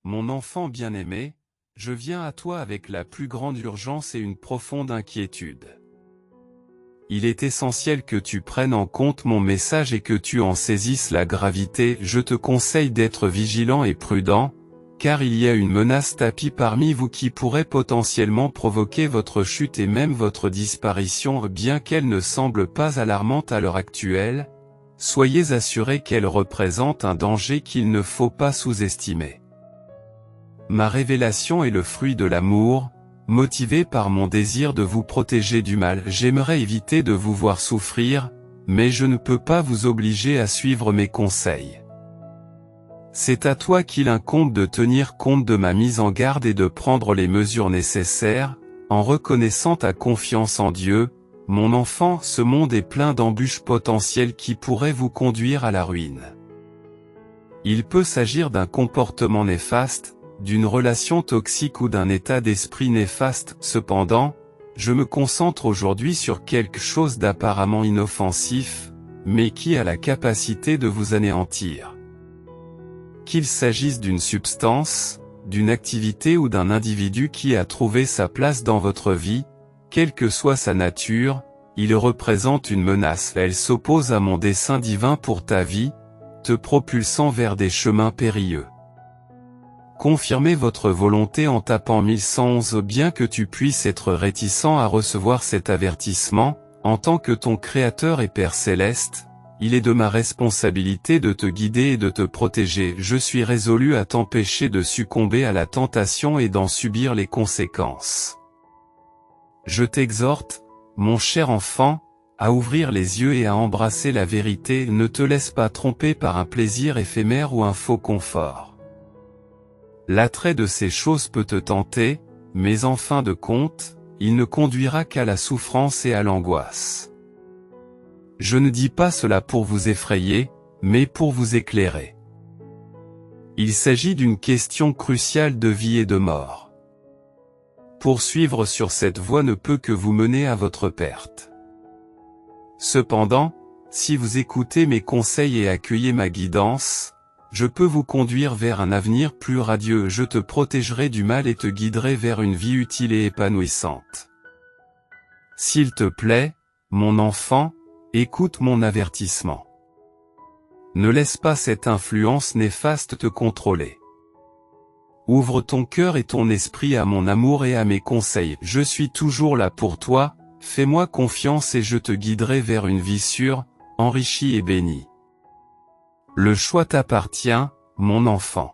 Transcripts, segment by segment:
Mon enfant bien-aimé, je viens à toi avec la plus grande urgence et une profonde inquiétude. Il est essentiel que tu prennes en compte mon message et que tu en saisisses la gravité. Je te conseille d'être vigilant et prudent, car il y a une menace tapie parmi vous qui pourrait potentiellement provoquer votre chute et même votre disparition. Bien qu'elle ne semble pas alarmante à l'heure actuelle, soyez assurés qu'elle représente un danger qu'il ne faut pas sous-estimer. Ma révélation est le fruit de l'amour. Motivé par mon désir de vous protéger du mal, j'aimerais éviter de vous voir souffrir, mais je ne peux pas vous obliger à suivre mes conseils. C'est à toi qu'il incombe de tenir compte de ma mise en garde et de prendre les mesures nécessaires, en reconnaissant ta confiance en Dieu. Mon enfant, ce monde est plein d'embûches potentielles qui pourraient vous conduire à la ruine. Il peut s'agir d'un comportement néfaste, d'une relation toxique ou d'un état d'esprit néfaste. Cependant, je me concentre aujourd'hui sur quelque chose d'apparemment inoffensif, mais qui a la capacité de vous anéantir. Qu'il s'agisse d'une substance, d'une activité ou d'un individu qui a trouvé sa place dans votre vie, quelle que soit sa nature, il représente une menace. Elle s'oppose à mon dessein divin pour ta vie, te propulsant vers des chemins périlleux. Confirmez votre volonté en tapant 1111. Bien que tu puisses être réticent à recevoir cet avertissement, en tant que ton Créateur et Père Céleste, il est de ma responsabilité de te guider et de te protéger. Je suis résolu à t'empêcher de succomber à la tentation et d'en subir les conséquences. Je t'exhorte, mon cher enfant, à ouvrir les yeux et à embrasser la vérité. Ne te laisse pas tromper par un plaisir éphémère ou un faux confort. L'attrait de ces choses peut te tenter, mais en fin de compte, il ne conduira qu'à la souffrance et à l'angoisse. Je ne dis pas cela pour vous effrayer, mais pour vous éclairer. Il s'agit d'une question cruciale de vie et de mort. Poursuivre sur cette voie ne peut que vous mener à votre perte. Cependant, si vous écoutez mes conseils et accueillez ma guidance, je peux vous conduire vers un avenir plus radieux. Je te protégerai du mal et te guiderai vers une vie utile et épanouissante. S'il te plaît, mon enfant, écoute mon avertissement. Ne laisse pas cette influence néfaste te contrôler. Ouvre ton cœur et ton esprit à mon amour et à mes conseils. Je suis toujours là pour toi, fais-moi confiance et je te guiderai vers une vie sûre, enrichie et bénie. Le choix t'appartient, mon enfant.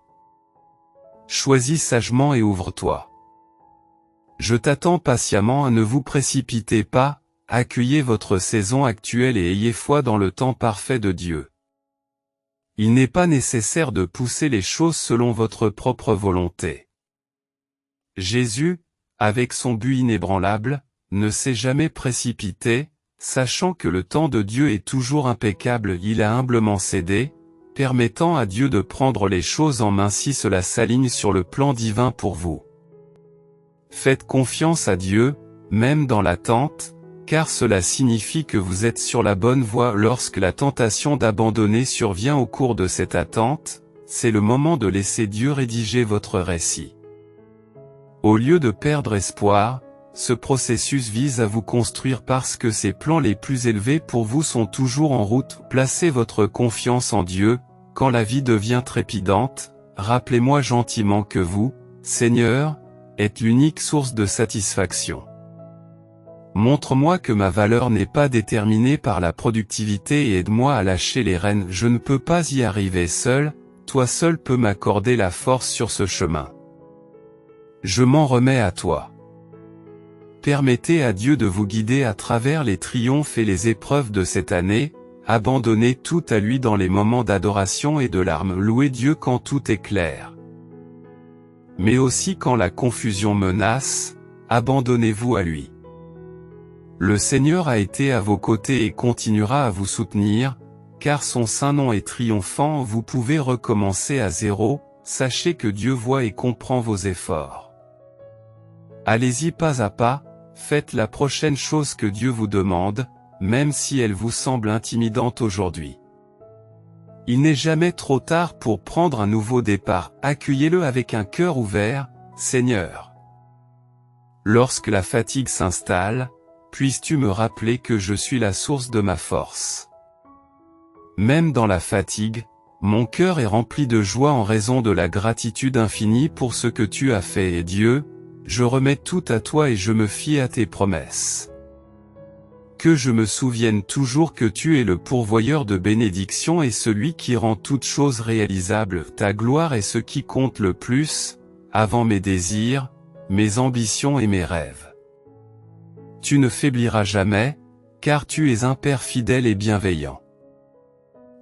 Choisis sagement et ouvre-toi. Je t'attends patiemment. Ne vous précipitez pas, accueillez votre saison actuelle et ayez foi dans le temps parfait de Dieu. Il n'est pas nécessaire de pousser les choses selon votre propre volonté. Jésus, avec son but inébranlable, ne s'est jamais précipité, sachant que le temps de Dieu est toujours impeccable. Il a humblement cédé, permettant à Dieu de prendre les choses en main si cela s'aligne sur le plan divin pour vous. Faites confiance à Dieu, même dans l'attente, car cela signifie que vous êtes sur la bonne voie. Lorsque la tentation d'abandonner survient au cours de cette attente, c'est le moment de laisser Dieu rédiger votre récit. Au lieu de perdre espoir, ce processus vise à vous construire parce que ses plans les plus élevés pour vous sont toujours en route. Placez votre confiance en Dieu. Quand la vie devient trépidante, rappelez-moi gentiment que vous, Seigneur, êtes l'unique source de satisfaction. Montre-moi que ma valeur n'est pas déterminée par la productivité et aide-moi à lâcher les rênes. Je ne peux pas y arriver seul, toi seul peux m'accorder la force sur ce chemin. Je m'en remets à toi. Permettez à Dieu de vous guider à travers les triomphes et les épreuves de cette année, abandonnez tout à lui dans les moments d'adoration et de larmes. Louez Dieu quand tout est clair. Mais aussi quand la confusion menace, abandonnez-vous à lui. Le Seigneur a été à vos côtés et continuera à vous soutenir, car son saint nom est triomphant. Vous pouvez recommencer à zéro, sachez que Dieu voit et comprend vos efforts. Allez-y pas à pas, faites la prochaine chose que Dieu vous demande, même si elle vous semble intimidante aujourd'hui. Il n'est jamais trop tard pour prendre un nouveau départ, accueillez-le avec un cœur ouvert, Seigneur. Lorsque la fatigue s'installe, puisses-tu me rappeler que je suis la source de ma force. Même dans la fatigue, mon cœur est rempli de joie en raison de la gratitude infinie pour ce que tu as fait et Dieu, je remets tout à toi et je me fie à tes promesses. Que je me souvienne toujours que tu es le pourvoyeur de bénédictions et celui qui rend toutes choses réalisables. Ta gloire est ce qui compte le plus, avant mes désirs, mes ambitions et mes rêves. Tu ne faibliras jamais, car tu es un Père fidèle et bienveillant.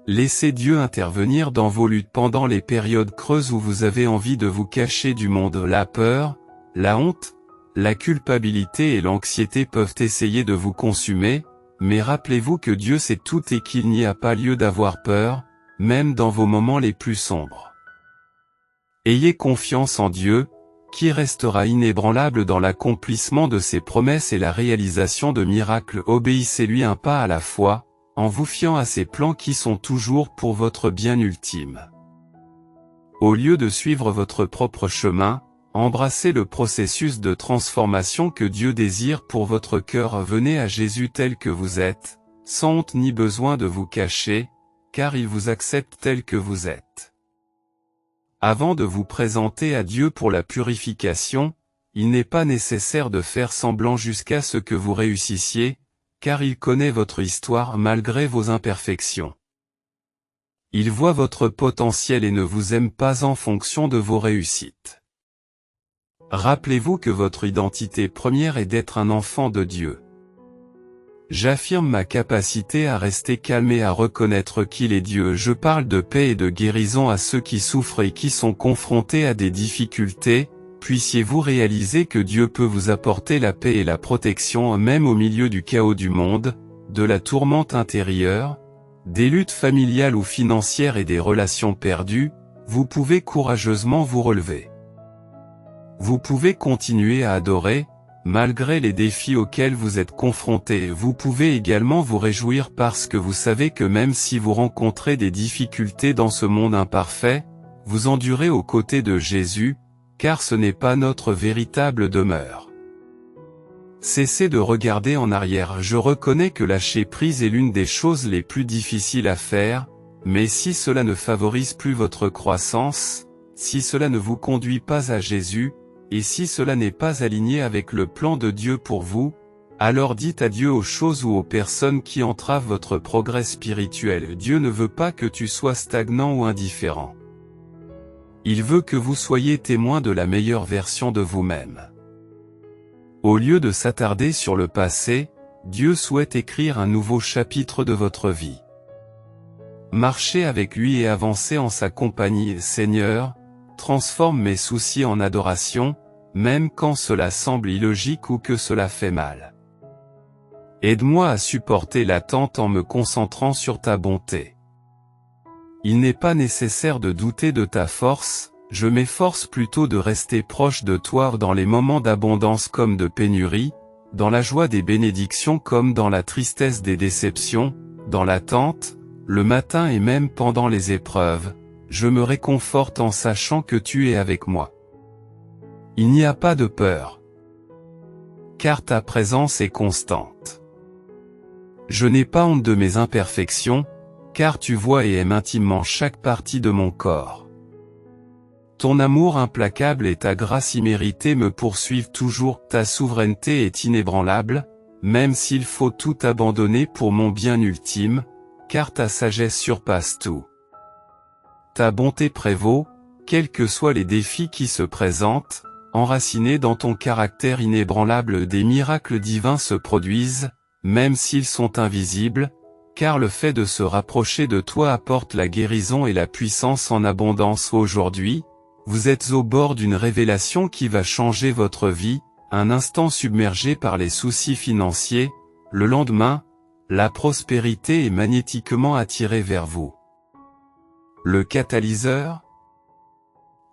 Laissez Dieu intervenir dans vos luttes pendant les périodes creuses où vous avez envie de vous cacher du monde. La peur, la honte, la culpabilité et l'anxiété peuvent essayer de vous consumer, mais rappelez-vous que Dieu sait tout et qu'il n'y a pas lieu d'avoir peur, même dans vos moments les plus sombres. Ayez confiance en Dieu, qui restera inébranlable dans l'accomplissement de ses promesses et la réalisation de miracles. Obéissez-lui un pas à la fois, en vous fiant à ses plans qui sont toujours pour votre bien ultime. Au lieu de suivre votre propre chemin, embrassez le processus de transformation que Dieu désire pour votre cœur. Venez à Jésus tel que vous êtes, sans honte ni besoin de vous cacher, car il vous accepte tel que vous êtes. Avant de vous présenter à Dieu pour la purification, il n'est pas nécessaire de faire semblant jusqu'à ce que vous réussissiez, car il connaît votre histoire malgré vos imperfections. Il voit votre potentiel et ne vous aime pas en fonction de vos réussites. Rappelez-vous que votre identité première est d'être un enfant de Dieu. J'affirme ma capacité à rester calme et à reconnaître qu'il est Dieu. Je parle de paix et de guérison à ceux qui souffrent et qui sont confrontés à des difficultés. Puissiez-vous réaliser que Dieu peut vous apporter la paix et la protection même au milieu du chaos du monde, de la tourmente intérieure, des luttes familiales ou financières et des relations perdues. Vous pouvez courageusement vous relever. Vous pouvez continuer à adorer, malgré les défis auxquels vous êtes confrontés. Vous pouvez également vous réjouir parce que vous savez que même si vous rencontrez des difficultés dans ce monde imparfait, vous endurez aux côtés de Jésus, car ce n'est pas notre véritable demeure. Cessez de regarder en arrière. Je reconnais que lâcher prise est l'une des choses les plus difficiles à faire, mais si cela ne favorise plus votre croissance, si cela ne vous conduit pas à Jésus, et si cela n'est pas aligné avec le plan de Dieu pour vous, alors dites adieu aux choses ou aux personnes qui entravent votre progrès spirituel. Dieu ne veut pas que tu sois stagnant ou indifférent. Il veut que vous soyez témoin de la meilleure version de vous-même. Au lieu de s'attarder sur le passé, Dieu souhaite écrire un nouveau chapitre de votre vie. Marchez avec lui et avancez en sa compagnie. Seigneur, transforme mes soucis en adoration, même quand cela semble illogique ou que cela fait mal. Aide-moi à supporter l'attente en me concentrant sur ta bonté. Il n'est pas nécessaire de douter de ta force, je m'efforce plutôt de rester proche de toi dans les moments d'abondance comme de pénurie, dans la joie des bénédictions comme dans la tristesse des déceptions, dans l'attente, le matin et même pendant les épreuves, je me réconforte en sachant que tu es avec moi. Il n'y a pas de peur, car ta présence est constante. Je n'ai pas honte de mes imperfections, car tu vois et aimes intimement chaque partie de mon corps. Ton amour implacable et ta grâce imméritée me poursuivent toujours. Ta souveraineté est inébranlable, même s'il faut tout abandonner pour mon bien ultime, car ta sagesse surpasse tout. Ta bonté prévaut, quels que soient les défis qui se présentent, enracinés dans ton caractère inébranlable. Des miracles divins se produisent, même s'ils sont invisibles, car le fait de se rapprocher de toi apporte la guérison et la puissance en abondance. Aujourd'hui, vous êtes au bord d'une révélation qui va changer votre vie, un instant submergé par les soucis financiers, le lendemain, la prospérité est magnétiquement attirée vers vous. Le catalyseur ?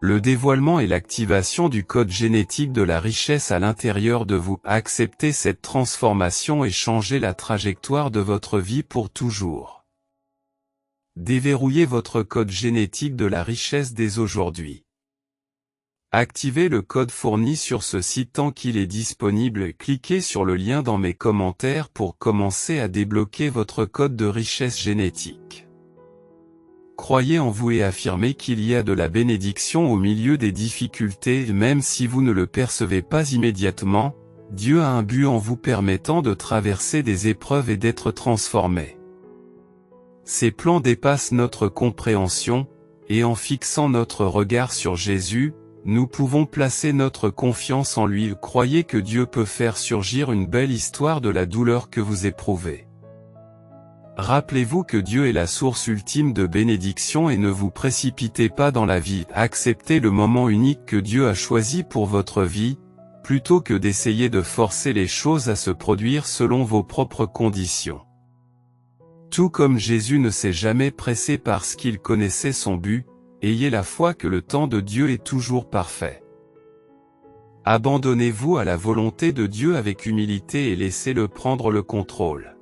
Le dévoilement et l'activation du code génétique de la richesse à l'intérieur de vous. Acceptez cette transformation et changez la trajectoire de votre vie pour toujours. Déverrouillez votre code génétique de la richesse dès aujourd'hui. Activez le code fourni sur ce site tant qu'il est disponible et cliquez sur le lien dans mes commentaires pour commencer à débloquer votre code de richesse génétique. Croyez en vous et affirmez qu'il y a de la bénédiction au milieu des difficultés et même si vous ne le percevez pas immédiatement, Dieu a un but en vous permettant de traverser des épreuves et d'être transformé. Ses plans dépassent notre compréhension, et en fixant notre regard sur Jésus, nous pouvons placer notre confiance en lui. Croyez que Dieu peut faire surgir une belle histoire de la douleur que vous éprouvez. Rappelez-vous que Dieu est la source ultime de bénédiction et ne vous précipitez pas dans la vie. Acceptez le moment unique que Dieu a choisi pour votre vie, plutôt que d'essayer de forcer les choses à se produire selon vos propres conditions. Tout comme Jésus ne s'est jamais pressé parce qu'il connaissait son but, ayez la foi que le temps de Dieu est toujours parfait. Abandonnez-vous à la volonté de Dieu avec humilité et laissez-le prendre le contrôle.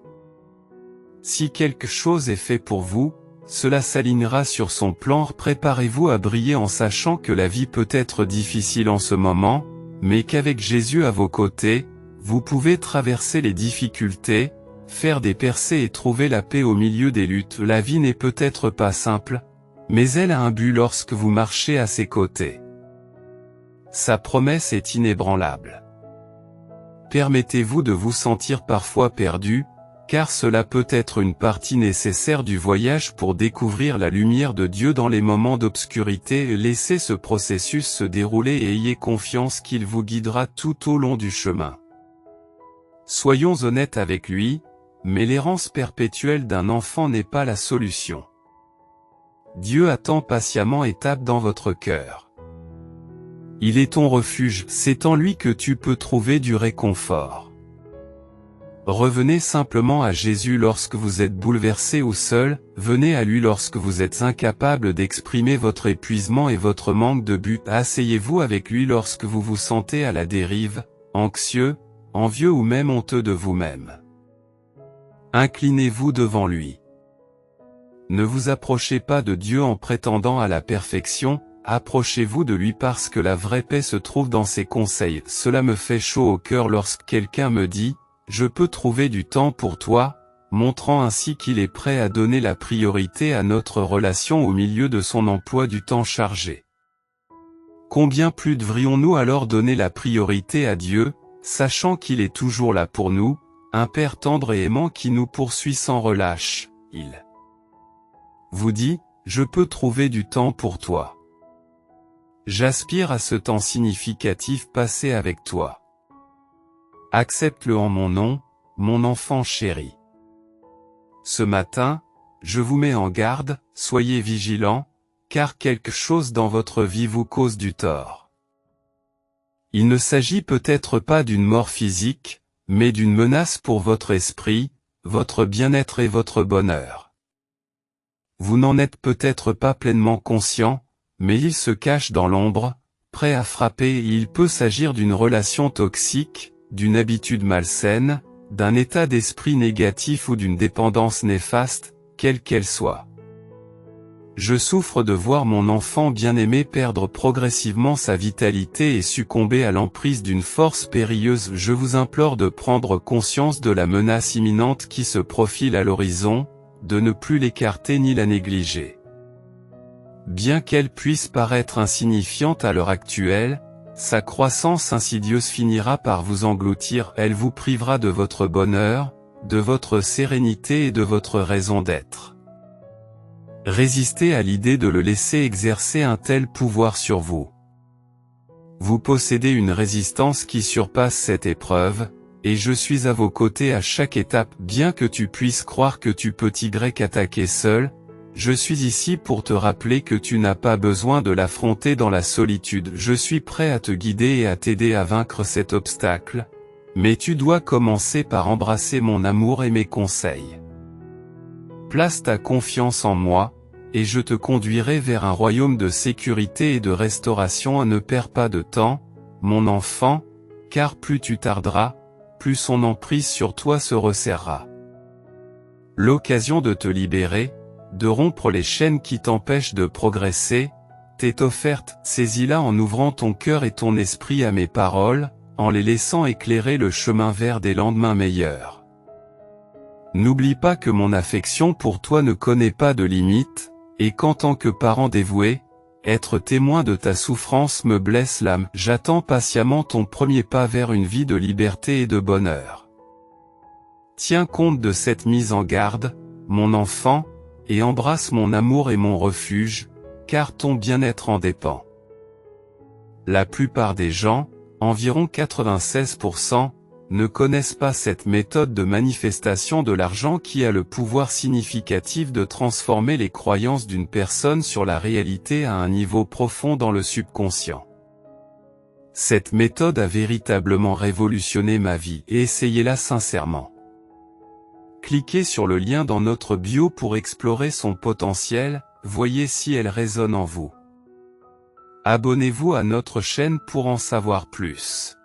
Si quelque chose est fait pour vous, cela s'alignera sur son plan. Préparez-vous à briller en sachant que la vie peut être difficile en ce moment, mais qu'avec Jésus à vos côtés, vous pouvez traverser les difficultés, faire des percées et trouver la paix au milieu des luttes. La vie n'est peut-être pas simple, mais elle a un but lorsque vous marchez à ses côtés. Sa promesse est inébranlable. Permettez-vous de vous sentir parfois perdu, car cela peut être une partie nécessaire du voyage pour découvrir la lumière de Dieu dans les moments d'obscurité. Laissez ce processus se dérouler et ayez confiance qu'il vous guidera tout au long du chemin. Soyons honnêtes avec lui, mais l'errance perpétuelle d'un enfant n'est pas la solution. Dieu attend patiemment et tape dans votre cœur. Il est ton refuge, c'est en lui que tu peux trouver du réconfort. Revenez simplement à Jésus lorsque vous êtes bouleversé ou seul, venez à lui lorsque vous êtes incapable d'exprimer votre épuisement et votre manque de but. Asseyez-vous avec lui lorsque vous vous sentez à la dérive, anxieux, envieux ou même honteux de vous-même. Inclinez-vous devant lui. Ne vous approchez pas de Dieu en prétendant à la perfection, approchez-vous de lui parce que la vraie paix se trouve dans ses conseils. Cela me fait chaud au cœur lorsque quelqu'un me dit « Je peux trouver du temps pour toi », montrant ainsi qu'il est prêt à donner la priorité à notre relation au milieu de son emploi du temps chargé. Combien plus devrions-nous alors donner la priorité à Dieu, sachant qu'il est toujours là pour nous, un Père tendre et aimant qui nous poursuit sans relâche. Il vous dit, je peux trouver du temps pour toi. J'aspire à ce temps significatif passé avec toi. Accepte-le en mon nom, mon enfant chéri. Ce matin, je vous mets en garde, soyez vigilants, car quelque chose dans votre vie vous cause du tort. Il ne s'agit peut-être pas d'une mort physique, mais d'une menace pour votre esprit, votre bien-être et votre bonheur. Vous n'en êtes peut-être pas pleinement conscient, mais il se cache dans l'ombre, prêt à frapper et il peut s'agir d'une relation toxique, d'une habitude malsaine, d'un état d'esprit négatif ou d'une dépendance néfaste, quelle qu'elle soit. Je souffre de voir mon enfant bien-aimé perdre progressivement sa vitalité et succomber à l'emprise d'une force périlleuse. Je vous implore de prendre conscience de la menace imminente qui se profile à l'horizon, de ne plus l'écarter ni la négliger. Bien qu'elle puisse paraître insignifiante à l'heure actuelle, sa croissance insidieuse finira par vous engloutir. Elle vous privera de votre bonheur, de votre sérénité et de votre raison d'être. Résistez à l'idée de le laisser exercer un tel pouvoir sur vous. Vous possédez une résistance qui surpasse cette épreuve, et je suis à vos côtés à chaque étape. Bien que tu puisses croire que tu peux attaquer seul, je suis ici pour te rappeler que tu n'as pas besoin de l'affronter dans la solitude. Je suis prêt à te guider et à t'aider à vaincre cet obstacle, mais tu dois commencer par embrasser mon amour et mes conseils. Place ta confiance en moi, et je te conduirai vers un royaume de sécurité et de restauration. Ne perds pas de temps, mon enfant, car plus tu tarderas, plus son emprise sur toi se resserrera. L'occasion de te libérer, de rompre les chaînes qui t'empêchent de progresser, t'est offerte, saisis-la en ouvrant ton cœur et ton esprit à mes paroles, en les laissant éclairer le chemin vers des lendemains meilleurs. N'oublie pas que mon affection pour toi ne connaît pas de limite, et qu'en tant que parent dévoué, être témoin de ta souffrance me blesse l'âme. J'attends patiemment ton premier pas vers une vie de liberté et de bonheur. Tiens compte de cette mise en garde, mon enfant, et embrasse mon amour et mon refuge, car ton bien-être en dépend. La plupart des gens, environ 96%, ne connaissent pas cette méthode de manifestation de l'argent qui a le pouvoir significatif de transformer les croyances d'une personne sur la réalité à un niveau profond dans le subconscient. Cette méthode a véritablement révolutionné ma vie et essayez-la sincèrement. Cliquez sur le lien dans notre bio pour explorer son potentiel, voyez si elle résonne en vous. Abonnez-vous à notre chaîne pour en savoir plus.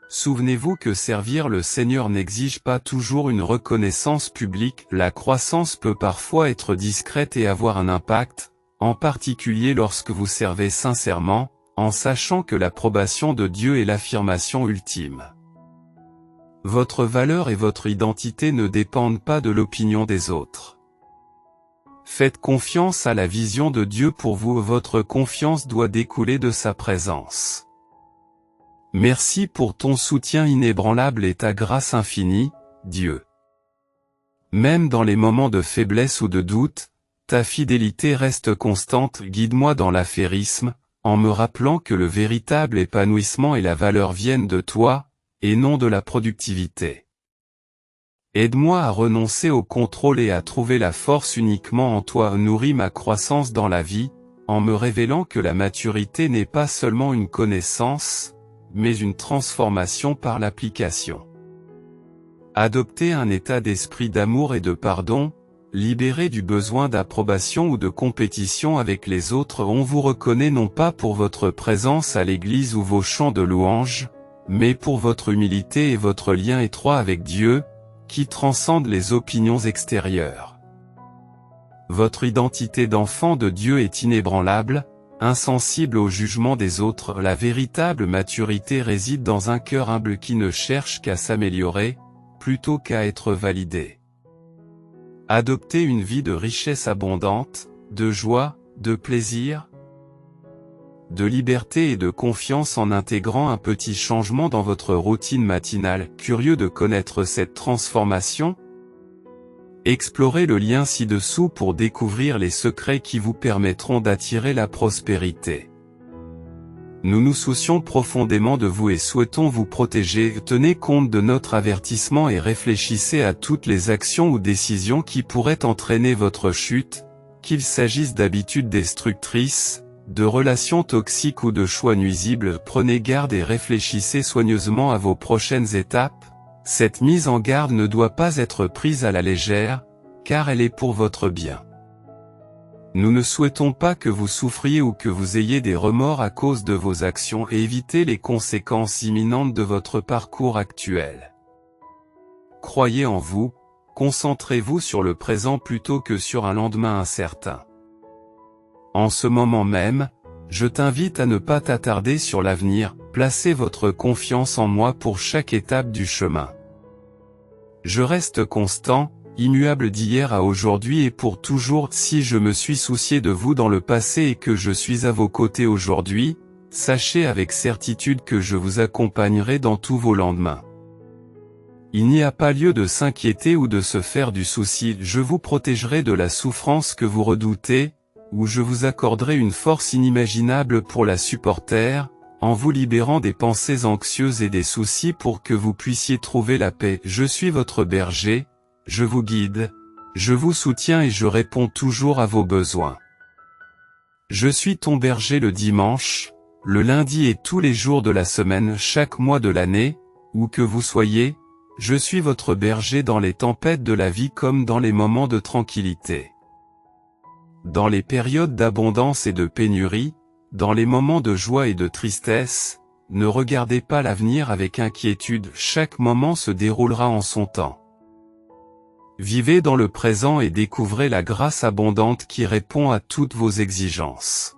Souvenez-vous que servir le Seigneur n'exige pas toujours une reconnaissance publique, la croissance peut parfois être discrète et avoir un impact, en particulier lorsque vous servez sincèrement, en sachant que l'approbation de Dieu est l'affirmation ultime. Votre valeur et votre identité ne dépendent pas de l'opinion des autres. Faites confiance à la vision de Dieu pour vous, votre confiance doit découler de sa présence. Merci pour ton soutien inébranlable et ta grâce infinie, Dieu. Même dans les moments de faiblesse ou de doute, ta fidélité reste constante. Guide-moi dans l'affairisme, en me rappelant que le véritable épanouissement et la valeur viennent de toi, et non de la productivité. Aide-moi à renoncer au contrôle et à trouver la force uniquement en toi. Nourris ma croissance dans la vie, en me révélant que la maturité n'est pas seulement une connaissance, mais une transformation par l'application. Adoptez un état d'esprit d'amour et de pardon, libéré du besoin d'approbation ou de compétition avec les autres. On vous reconnaît non pas pour votre présence à l'église ou vos chants de louanges, mais pour votre humilité et votre lien étroit avec Dieu, qui transcende les opinions extérieures. Votre identité d'enfant de Dieu est inébranlable, insensible au jugement des autres. La véritable maturité réside dans un cœur humble qui ne cherche qu'à s'améliorer, plutôt qu'à être validé. Adoptez une vie de richesse abondante, de joie, de plaisir, de liberté et de confiance en intégrant un petit changement dans votre routine matinale. Curieux de connaître cette transformation? Explorez le lien ci-dessous pour découvrir les secrets qui vous permettront d'attirer la prospérité. Nous nous soucions profondément de vous et souhaitons vous protéger. Tenez compte de notre avertissement et réfléchissez à toutes les actions ou décisions qui pourraient entraîner votre chute, qu'il s'agisse d'habitudes destructrices, de relations toxiques ou de choix nuisibles. Prenez garde et réfléchissez soigneusement à vos prochaines étapes. Cette mise en garde ne doit pas être prise à la légère, car elle est pour votre bien. Nous ne souhaitons pas que vous souffriez ou que vous ayez des remords à cause de vos actions et évitez les conséquences imminentes de votre parcours actuel. Croyez en vous, concentrez-vous sur le présent plutôt que sur un lendemain incertain. En ce moment même, je t'invite à ne pas t'attarder sur l'avenir, placez votre confiance en moi pour chaque étape du chemin. Je reste constant, immuable d'hier à aujourd'hui et pour toujours. Si je me suis soucié de vous dans le passé et que je suis à vos côtés aujourd'hui, sachez avec certitude que je vous accompagnerai dans tous vos lendemains. Il n'y a pas lieu de s'inquiéter ou de se faire du souci, je vous protégerai de la souffrance que vous redoutez, ou je vous accorderai une force inimaginable pour la supporter, en vous libérant des pensées anxieuses et des soucis pour que vous puissiez trouver la paix. Je suis votre berger, je vous guide, je vous soutiens et je réponds toujours à vos besoins. Je suis ton berger le dimanche, le lundi et tous les jours de la semaine, chaque mois de l'année, où que vous soyez, je suis votre berger dans les tempêtes de la vie comme dans les moments de tranquillité. Dans les périodes d'abondance et de pénurie, dans les moments de joie et de tristesse, ne regardez pas l'avenir avec inquiétude, chaque moment se déroulera en son temps. Vivez dans le présent et découvrez la grâce abondante qui répond à toutes vos exigences.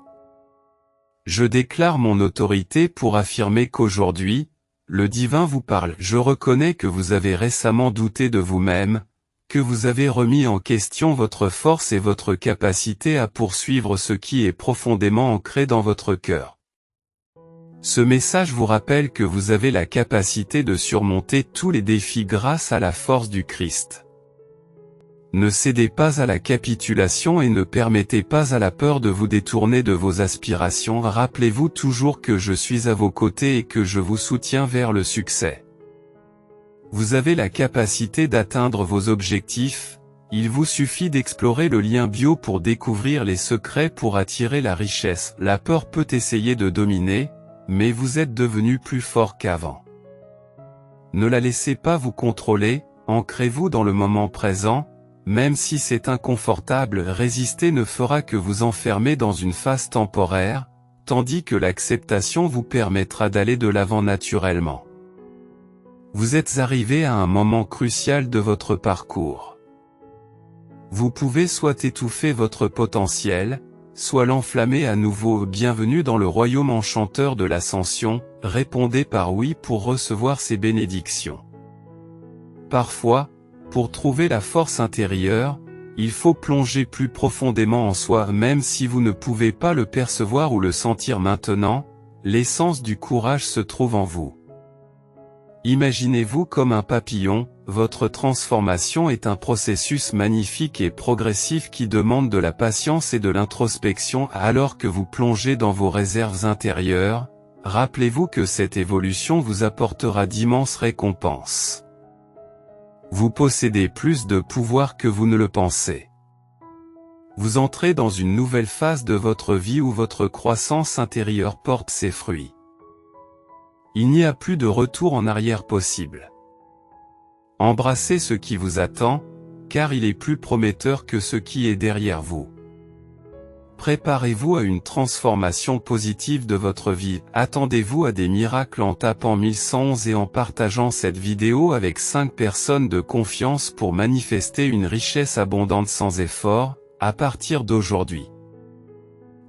Je déclare mon autorité pour affirmer qu'aujourd'hui, le divin vous parle. Je reconnais que vous avez récemment douté de vous-même, que vous avez remis en question votre force et votre capacité à poursuivre ce qui est profondément ancré dans votre cœur. Ce message vous rappelle que vous avez la capacité de surmonter tous les défis grâce à la force du Christ. Ne cédez pas à la capitulation et ne permettez pas à la peur de vous détourner de vos aspirations. Rappelez-vous toujours que je suis à vos côtés et que je vous soutiens vers le succès. Vous avez la capacité d'atteindre vos objectifs, il vous suffit d'explorer le lien bio pour découvrir les secrets pour attirer la richesse. La peur peut essayer de dominer, mais vous êtes devenu plus fort qu'avant. Ne la laissez pas vous contrôler, ancrez-vous dans le moment présent. Même si c'est inconfortable, résister ne fera que vous enfermer dans une phase temporaire, tandis que l'acceptation vous permettra d'aller de l'avant naturellement. Vous êtes arrivé à un moment crucial de votre parcours. Vous pouvez soit étouffer votre potentiel, soit l'enflammer à nouveau. Bienvenue dans le royaume enchanteur de l'ascension, répondez par oui pour recevoir ces bénédictions. Parfois, pour trouver la force intérieure, il faut plonger plus profondément en soi. Même si vous ne pouvez pas le percevoir ou le sentir maintenant, l'essence du courage se trouve en vous. Imaginez-vous comme un papillon, votre transformation est un processus magnifique et progressif qui demande de la patience et de l'introspection. Alors que vous plongez dans vos réserves intérieures, rappelez-vous que cette évolution vous apportera d'immenses récompenses. Vous possédez plus de pouvoir que vous ne le pensez. Vous entrez dans une nouvelle phase de votre vie où votre croissance intérieure porte ses fruits. Il n'y a plus de retour en arrière possible. Embrassez ce qui vous attend, car il est plus prometteur que ce qui est derrière vous. Préparez-vous à une transformation positive de votre vie. Attendez-vous à des miracles en tapant 1111 et en partageant cette vidéo avec 5 personnes de confiance pour manifester une richesse abondante sans effort, à partir d'aujourd'hui.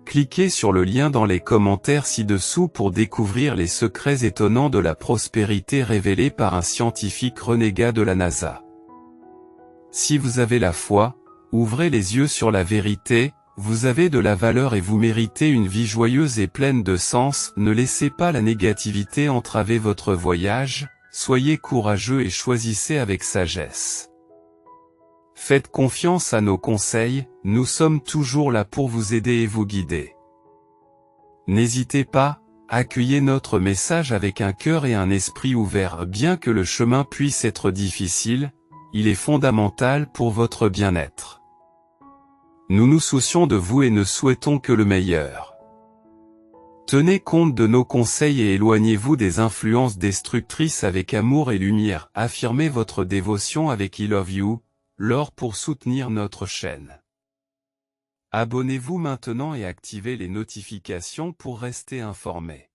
Cliquez sur le lien dans les commentaires ci-dessous pour découvrir les secrets étonnants de la prospérité révélés par un scientifique renégat de la NASA. Si vous avez la foi, ouvrez les yeux sur la vérité. Vous avez de la valeur et vous méritez une vie joyeuse et pleine de sens. Ne laissez pas la négativité entraver votre voyage, soyez courageux et choisissez avec sagesse. Faites confiance à nos conseils, nous sommes toujours là pour vous aider et vous guider. N'hésitez pas, accueillez notre message avec un cœur et un esprit ouvert. Bien que le chemin puisse être difficile, il est fondamental pour votre bien-être. Nous nous soucions de vous et ne souhaitons que le meilleur. Tenez compte de nos conseils et éloignez-vous des influences destructrices avec amour et lumière. Affirmez votre dévotion avec I Love You, l'or pour soutenir notre chaîne. Abonnez-vous maintenant et activez les notifications pour rester informé.